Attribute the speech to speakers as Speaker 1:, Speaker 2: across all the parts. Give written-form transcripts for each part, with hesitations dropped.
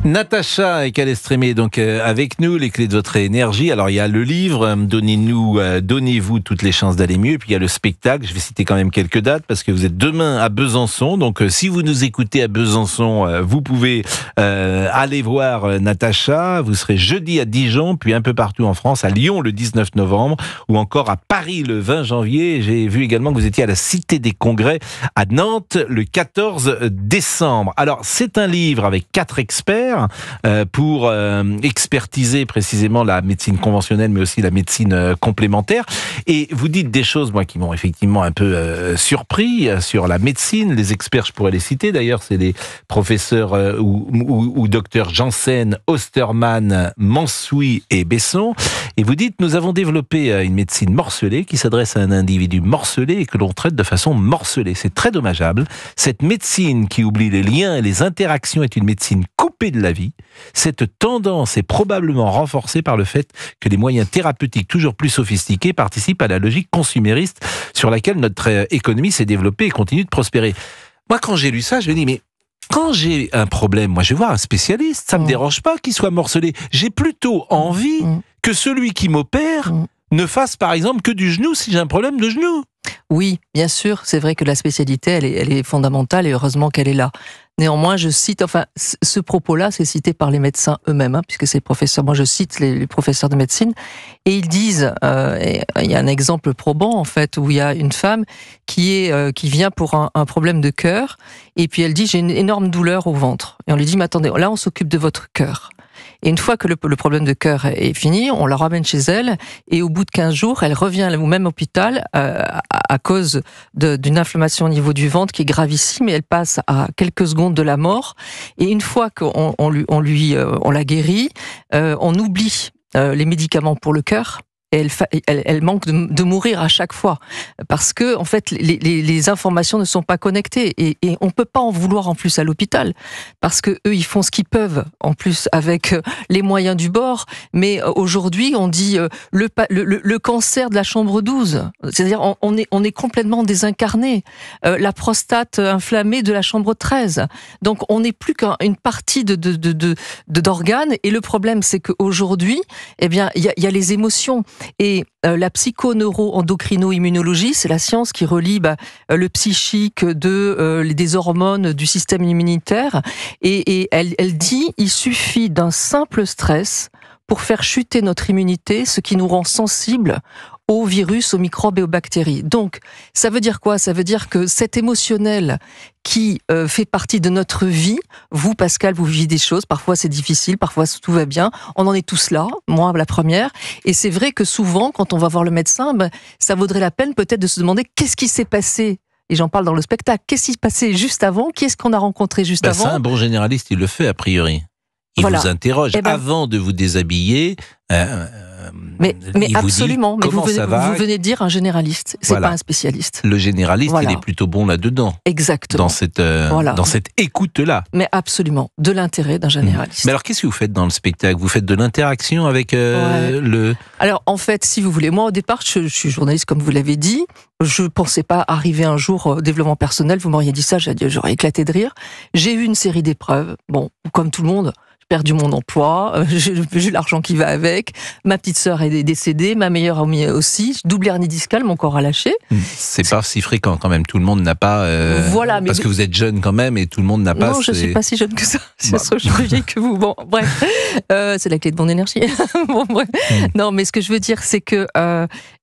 Speaker 1: Natacha et Calestrémé, donc avec nous, les clés de votre énergie. Alors il y a le livre, donnez-vous toutes les chances d'aller mieux. Et puis il y a le spectacle. Je vais citer quand même quelques dates parce que vous êtes demain à Besançon. Donc si vous nous écoutez à Besançon, vous pouvez aller voir Natacha. Vous serez jeudi à Dijon, puis un peu partout en France, à Lyon le 19 novembre, ou encore à Paris le 20 janvier. J'ai vu également que vous étiez à la Cité des Congrès à Nantes le 14 décembre. Alors c'est un livre avec 4 experts. Pour expertiser précisément la médecine conventionnelle, mais aussi la médecine complémentaire. Et vous dites des choses, moi, qui m'ont effectivement un peu surpris sur la médecine. Les experts, je pourrais les citer d'ailleurs, c'est les professeurs ou docteurs Janssen, Osterman, Mansoui et Besson. Et vous dites, nous avons développé une médecine morcelée qui s'adresse à un individu morcelé et que l'on traite de façon morcelée. C'est très dommageable. Cette médecine qui oublie les liens et les interactions est une médecine coupée de la vie. Cette tendance est probablement renforcée par le fait que les moyens thérapeutiques toujours plus sophistiqués participent à la logique consumériste sur laquelle notre économie s'est développée et continue de prospérer. Moi, quand j'ai lu ça, je me dis, mais quand j'ai un problème, moi je vais voir un spécialiste, ça me dérange pas qu'il soit morcelé. J'ai plutôt envie que celui qui m'opère ne fasse par exemple que du genou si j'ai un problème de genou.
Speaker 2: Oui, bien sûr, c'est vrai que la spécialité, elle est fondamentale et heureusement qu'elle est là. Néanmoins, je cite, ce propos-là, c'est cité par les médecins eux-mêmes, puisque c'est professeurs. Moi, je cite les professeurs de médecine, et ils disent, il y a un exemple probant, en fait, où il y a une femme qui vient pour un problème de cœur, et puis elle dit, j'ai une énorme douleur au ventre. Et on lui dit, mais attendez, là, on s'occupe de votre cœur. Et une fois que le problème de cœur est fini, on la ramène chez elle, et au bout de 15 jours, elle revient au même hôpital à cause d'une inflammation au niveau du ventre qui est gravissime, et elle passe à quelques secondes de la mort. Et une fois qu'on la guérit, on oublie les médicaments pour le cœur. Et elle manque de mourir à chaque fois parce que en fait les informations ne sont pas connectées et on peut pas en vouloir en plus à l'hôpital parce que eux ils font ce qu'ils peuvent en plus avec les moyens du bord. Mais aujourd'hui on dit le cancer de la chambre 12, c'est-à-dire on est complètement désincarné, la prostate inflammée de la chambre 13. Donc on n'est plus qu'une partie d'organes, et le problème c'est qu'aujourd'hui eh bien il y a les émotions. Et la psychoneuro-endocrino-immunologie, c'est la science qui relie le psychique des hormones du système immunitaire. Et elle dit, il suffit d'un simple stress pour faire chuter notre immunité, ce qui nous rend sensibles aux virus, aux microbes et aux bactéries. Donc, ça veut dire quoi ? Ça veut dire que cet émotionnel qui fait partie de notre vie, vous, Pascal, vous vivez des choses, parfois c'est difficile, parfois tout va bien, on en est tous là, moi la première, et c'est vrai que souvent, quand on va voir le médecin, ça vaudrait la peine peut-être de se demander qu'est-ce qui s'est passé. Et j'en parle dans le spectacle, qu'est-ce qui s'est passé juste avant, qui est-ce qu'on a rencontré juste avant.
Speaker 1: Ça, un bon généraliste, il le fait a priori. Il vous interroge avant de vous déshabiller.
Speaker 2: Mais absolument, mais vous venez de dire un généraliste, c'est pas un spécialiste.
Speaker 1: Le généraliste, il est plutôt bon là-dedans.
Speaker 2: Exactement.
Speaker 1: Dans cette écoute-là.
Speaker 2: Mais absolument, de l'intérêt d'un généraliste.
Speaker 1: Mais alors, qu'est-ce que vous faites dans le spectacle ? Vous faites de l'interaction avec le...
Speaker 2: Alors, en fait, si vous voulez, moi au départ, je suis journaliste, comme vous l'avez dit. Je pensais pas arriver un jour au développement personnel. Vous m'auriez dit ça, j'aurais éclaté de rire. J'ai eu une série d'épreuves. Bon, comme tout le monde, perdu mon emploi, j'ai l'argent qui va avec, ma petite sœur est décédée, ma meilleure amie aussi, double hernie discale, mon corps a lâché.
Speaker 1: C'est pas si fréquent quand même, tout le monde n'a pas...
Speaker 2: Voilà,
Speaker 1: parce que vous êtes jeune quand même et tout le monde n'a pas...
Speaker 2: Non, je suis pas si jeune que ça, je suis plus vieille que vous, bon, bref, c'est la clé de mon énergie. Bon, bref. Non, mais ce que je veux dire, c'est que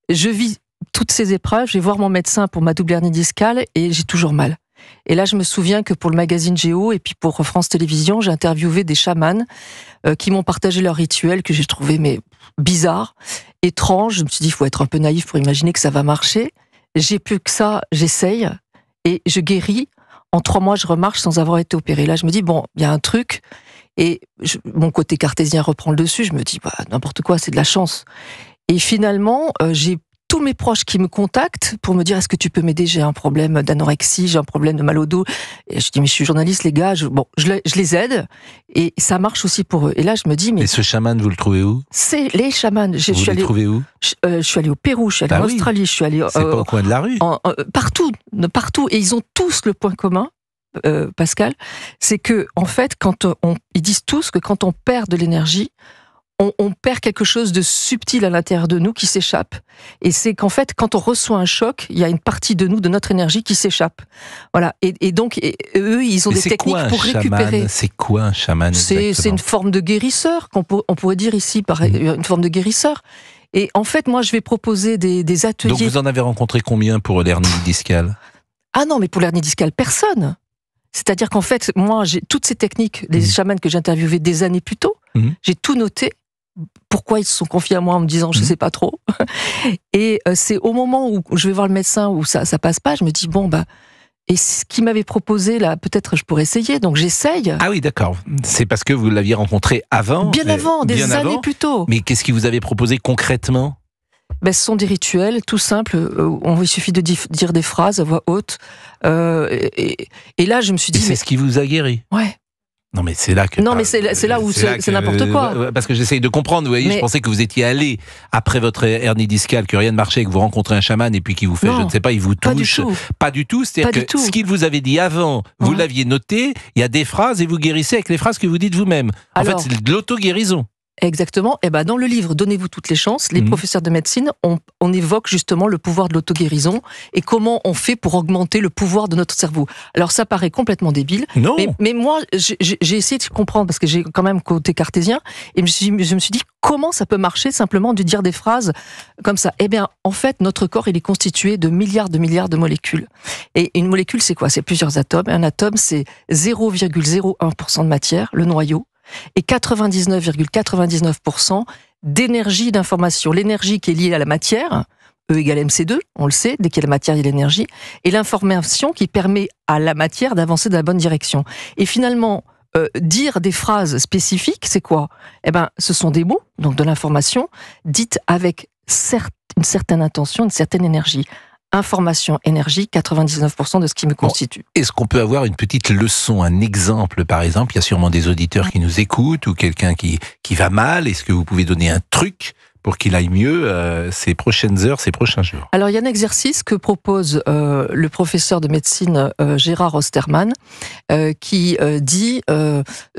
Speaker 2: je vis toutes ces épreuves, je vais voir mon médecin pour ma double hernie discale et j'ai toujours mal. Et là, je me souviens que pour le magazine Géo et puis pour France Télévisions, j'ai interviewé des chamans qui m'ont partagé leur rituel que j'ai trouvé bizarre, étrange. Je me suis dit, il faut être un peu naïf pour imaginer que ça va marcher. J'ai plus que ça, j'essaye et je guéris. En 3 mois, je remarche sans avoir été opérée. Là, je me dis, bon, il y a un truc. Et mon côté cartésien reprend le dessus. Je me dis, n'importe quoi, c'est de la chance. Et finalement, j'ai tous mes proches qui me contactent pour me dire est-ce que tu peux m'aider, j'ai un problème d'anorexie, j'ai un problème de mal au dos. Et je dis mais je suis journaliste les gars, je les aide et ça marche aussi pour eux. Et là je me dis mais...
Speaker 1: Et ce chaman vous le trouvez où ?
Speaker 2: C'est les chamans.
Speaker 1: Vous les trouvez où ?
Speaker 2: Je suis allée au Pérou, je suis allée en Australie, je suis allée...
Speaker 1: C'est pas au coin de la rue ?
Speaker 2: Partout. Et ils ont tous le point commun, Pascal, c'est que en fait, ils disent tous que quand on perd de l'énergie, on perd quelque chose de subtil à l'intérieur de nous qui s'échappe. Et c'est qu'en fait, quand on reçoit un choc, il y a une partie de nous, de notre énergie qui s'échappe. Voilà. Et donc, eux, ils ont des techniques pour récupérer.
Speaker 1: C'est quoi un chaman?
Speaker 2: C'est une forme de guérisseur, on pourrait dire ici, une forme de guérisseur. Et en fait, moi, je vais proposer des ateliers.
Speaker 1: Donc, vous en avez rencontré combien pour l'hernie discale?
Speaker 2: Ah non, mais pour l'hernie discale, personne. C'est-à-dire qu'en fait, moi, j'ai toutes ces techniques des chamans que j'ai interviewés des années plus tôt. J'ai tout noté. Pourquoi ils se sont confiés à moi en me disant je sais pas trop. Et c'est au moment où je vais voir le médecin où ça passe pas, je me dis bon et ce qu'il m'avait proposé là, peut-être je pourrais essayer, donc j'essaye.
Speaker 1: Ah oui, d'accord. C'est parce que vous l'aviez rencontré avant.
Speaker 2: Bien avant, des années plus tôt.
Speaker 1: Mais qu'est-ce qu'il vous avait proposé concrètement?
Speaker 2: Ce sont des rituels tout simples. Il suffit de dire des phrases à voix haute. Et là, je me suis dit.
Speaker 1: Et c'est ce qui vous a guéri?
Speaker 2: Ouais.
Speaker 1: Non mais c'est là que...
Speaker 2: Non mais c'est là où c'est n'importe quoi.
Speaker 1: Parce que j'essaye de comprendre, vous voyez, je pensais que vous étiez allé, après votre hernie discale, que rien ne marchait, que vous rencontrez un chaman et puis qui vous fait, je ne sais pas, il vous touche. Pas du tout. C'est-à-dire que ce qu'il vous avait dit avant, vous l'aviez noté, il y a des phrases et vous guérissez avec les phrases que vous dites vous-même. En fait, c'est de l'auto-guérison.
Speaker 2: Exactement. Et dans le livre Donnez-vous toutes les chances, les professeurs de médecine, on évoque justement le pouvoir de l'auto-guérison et comment on fait pour augmenter le pouvoir de notre cerveau. Alors ça paraît complètement débile,
Speaker 1: non.
Speaker 2: Mais moi j'ai essayé de comprendre parce que j'ai quand même côté cartésien et je me suis dit comment ça peut marcher simplement de dire des phrases comme ça. En fait notre corps il est constitué de milliards de molécules. Et une molécule c'est quoi? C'est plusieurs atomes. Un atome c'est 0,01% de matière, le noyau. Et 99,99% d'énergie d'information. L'énergie qui est liée à la matière, E égale MC2, on le sait, dès qu'il y a la matière, il y a l'énergie, et l'information qui permet à la matière d'avancer dans la bonne direction. Et finalement, dire des phrases spécifiques, c'est quoi? Ce sont des mots, donc de l'information, dites avec une certaine intention, une certaine énergie. Information, énergie, 99% de ce qui me constitue.
Speaker 1: Est-ce qu'on peut avoir une petite leçon, un exemple par exemple? Il y a sûrement des auditeurs qui nous écoutent ou quelqu'un qui va mal. Est-ce que vous pouvez donner un truc pour qu'il aille mieux ces prochaines heures, ces prochains jours?
Speaker 2: Alors il y a un exercice que propose le professeur de médecine Gérard Osterman qui dit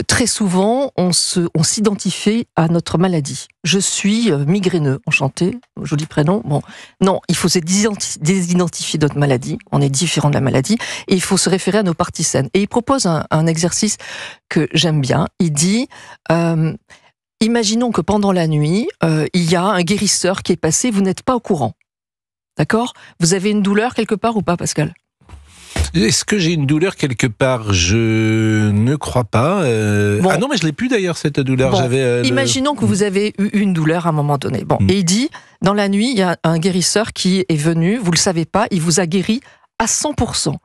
Speaker 2: très souvent on s'identifie à notre maladie. Je suis migraineux, enchanté, joli prénom. Bon, non, il faut se désidentifier de notre maladie. On est différent de la maladie et il faut se référer à nos parties saines. Et il propose un exercice que j'aime bien. Il dit imaginons que pendant la nuit, il y a un guérisseur qui est passé, vous n'êtes pas au courant. D'accord? Vous avez une douleur quelque part ou pas, Pascal?
Speaker 1: Est-ce que j'ai une douleur quelque part? Je ne crois pas. Ah non, mais je l'ai plus d'ailleurs, cette douleur.
Speaker 2: Imaginons que vous avez eu une douleur à un moment donné. Et il dit, dans la nuit, il y a un guérisseur qui est venu, vous le savez pas, il vous a guéri à 100%.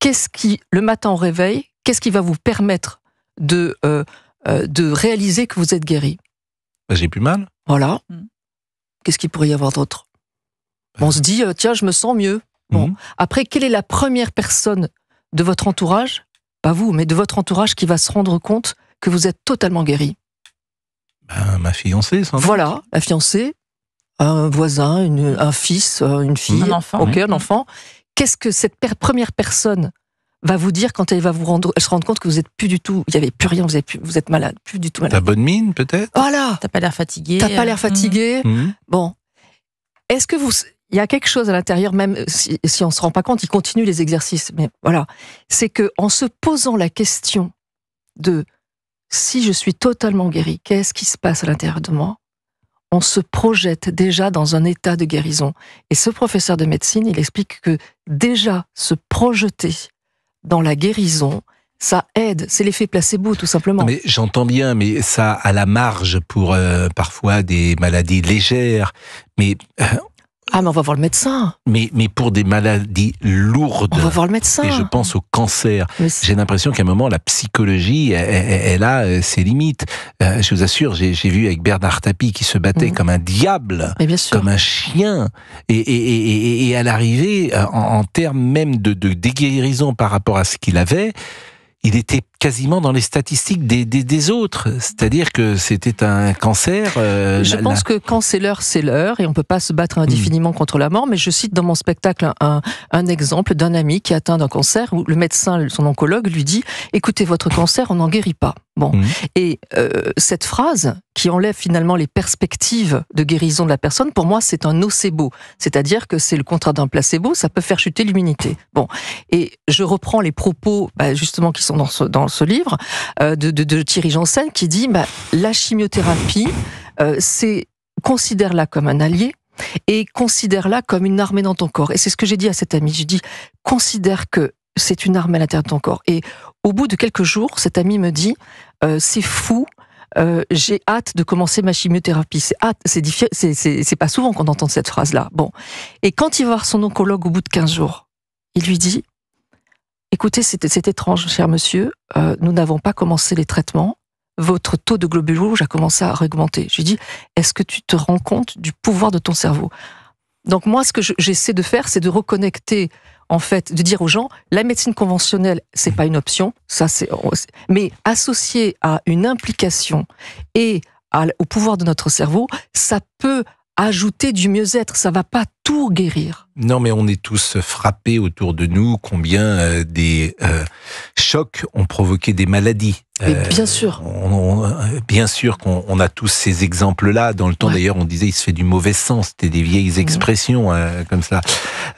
Speaker 2: Qu'est-ce qui, le matin au réveil, qu'est-ce qui va vous permettre de réaliser que vous êtes guéri?
Speaker 1: J'ai plus mal.
Speaker 2: Voilà. Qu'est-ce qu'il pourrait y avoir d'autre? On se dit, tiens, je me sens mieux. Après, quelle est la première personne de votre entourage, pas vous, mais de votre entourage qui va se rendre compte que vous êtes totalement guéri?
Speaker 1: Ma fiancée, sans doute.
Speaker 2: Voilà, la fiancée, un voisin, un fils, une fille,
Speaker 3: un enfant.
Speaker 2: Un enfant. Qu'est-ce que cette première personne va vous dire quand elle se rendre compte que vous êtes plus du tout, il n'y avait plus rien, vous êtes malade, plus du tout malade.
Speaker 1: T'as bonne mine, peut-être?
Speaker 2: Voilà.
Speaker 3: T'as pas l'air fatigué.
Speaker 2: T'as pas l'air fatigué. Bon. Est-ce que il y a quelque chose à l'intérieur, même si on se rend pas compte, il continue les exercices, mais voilà. C'est que, en se posant la question de si je suis totalement guéri, qu'est-ce qui se passe à l'intérieur de moi? On se projette déjà dans un état de guérison. Et ce professeur de médecine, il explique que déjà se projeter dans la guérison, ça aide, c'est l'effet placebo tout simplement.
Speaker 1: Mais j'entends bien, mais ça à la marge pour parfois des maladies légères, mais
Speaker 2: mais on va voir le médecin.
Speaker 1: Mais pour des maladies lourdes.
Speaker 2: On va voir le médecin.
Speaker 1: Et je pense au cancer. J'ai l'impression qu'à un moment, la psychologie, elle a ses limites. Je vous assure, j'ai vu avec Bernard Tapie qui se battait comme un diable, comme un chien. Et à l'arrivée, en termes même de guérison par rapport à ce qu'il avait, il était quasiment dans les statistiques des autres. C'est-à-dire que c'était un cancer.
Speaker 2: Je pense que quand c'est l'heure, et on peut pas se battre indéfiniment contre la mort, mais je cite dans mon spectacle un exemple d'un ami qui est atteint d'un cancer, où le médecin, son oncologue, lui dit « Écoutez, votre cancer, on n'en guérit pas ». Bon. Et cette phrase, qui enlève finalement les perspectives de guérison de la personne, pour moi, c'est un nocebo. C'est-à-dire que c'est le contraire d'un placebo, ça peut faire chuter l'immunité. Bon. Et je reprends les propos, justement, qui sont dans ce livre, de Thierry Janssen, qui dit, la chimiothérapie, considère-la comme un allié, et considère-la comme une armée dans ton corps. Et c'est ce que j'ai dit à cet ami. J'ai dit, considère que c'est une armée à l'intérieur de ton corps. Et au bout de quelques jours, cet ami me dit, c'est fou, j'ai hâte de commencer ma chimiothérapie. C'est pas souvent qu'on entend cette phrase-là. Bon. Et quand il va voir son oncologue au bout de 15 jours, il lui dit, écoutez, c'est étrange, cher monsieur, nous n'avons pas commencé les traitements, votre taux de globules rouges a commencé à augmenter. Je lui dis, est-ce que tu te rends compte du pouvoir de ton cerveau? Donc moi, ce que j'essaie de faire, c'est de reconnecter, en fait, de dire aux gens, la médecine conventionnelle, c'est pas une option, mais associé à une implication et au pouvoir de notre cerveau, ça peut ajouter du mieux-être, ça va pas tout guérir.
Speaker 1: Non, mais on est tous frappés autour de nous combien des chocs ont provoqué des maladies.
Speaker 2: Mais bien sûr.
Speaker 1: Bien sûr qu'on a tous ces exemples-là. Dans le temps, d'ailleurs, on disait il se fait du mauvais sang. C'était des vieilles expressions comme ça.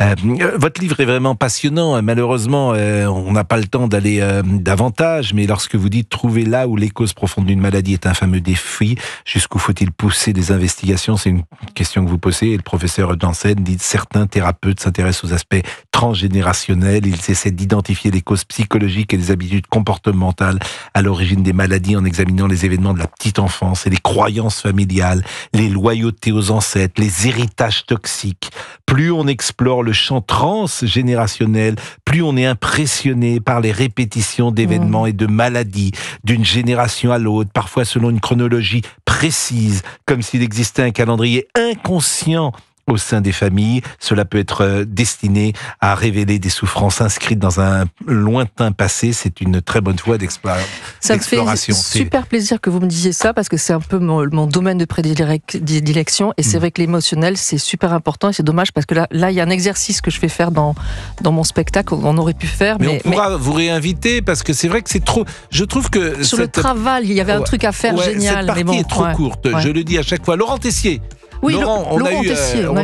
Speaker 1: Votre livre est vraiment passionnant. Malheureusement, on n'a pas le temps d'aller davantage. Mais lorsque vous dites trouver là où les causes profondes d'une maladie est un fameux défi, jusqu'où faut-il pousser des investigations? C'est une question que vous posez. Et le professeur Janssen dit certains thérapeutes s'intéressent aux aspects transgénérationnels. Ils essaient d'identifier les causes psychologiques et les habitudes comportementales à l'origine des maladies en examinant les événements de la petite enfance et les croyances familiales, les loyautés aux ancêtres, les héritages toxiques. Plus on explore le champ transgénérationnel, plus on est impressionné par les répétitions d'événements et de maladies d'une génération à l'autre, parfois selon une chronologie précise, comme s'il existait un calendrier inconscient au sein des familles. Cela peut être destiné à révéler des souffrances inscrites dans un lointain passé. C'est une très bonne voie d'exploration.
Speaker 2: Ça me fait super plaisir que vous me disiez ça, parce que c'est un peu mon domaine de prédilection, et c'est vrai que l'émotionnel, c'est super important, et c'est dommage parce que là, il y a un exercice que je fais faire dans mon spectacle, on aurait pu faire.
Speaker 1: Mais on pourra vous réinviter, parce que c'est vrai que c'est trop... Je trouve que...
Speaker 2: Sur le travail, il y avait un truc à faire génial.
Speaker 1: Cette partie est trop courte, je le dis à chaque fois. Laurent Tessier.
Speaker 2: Oui,
Speaker 1: Laurent, on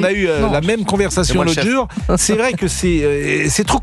Speaker 1: a eu la même conversation l'autre jour. C'est vrai que c'est trop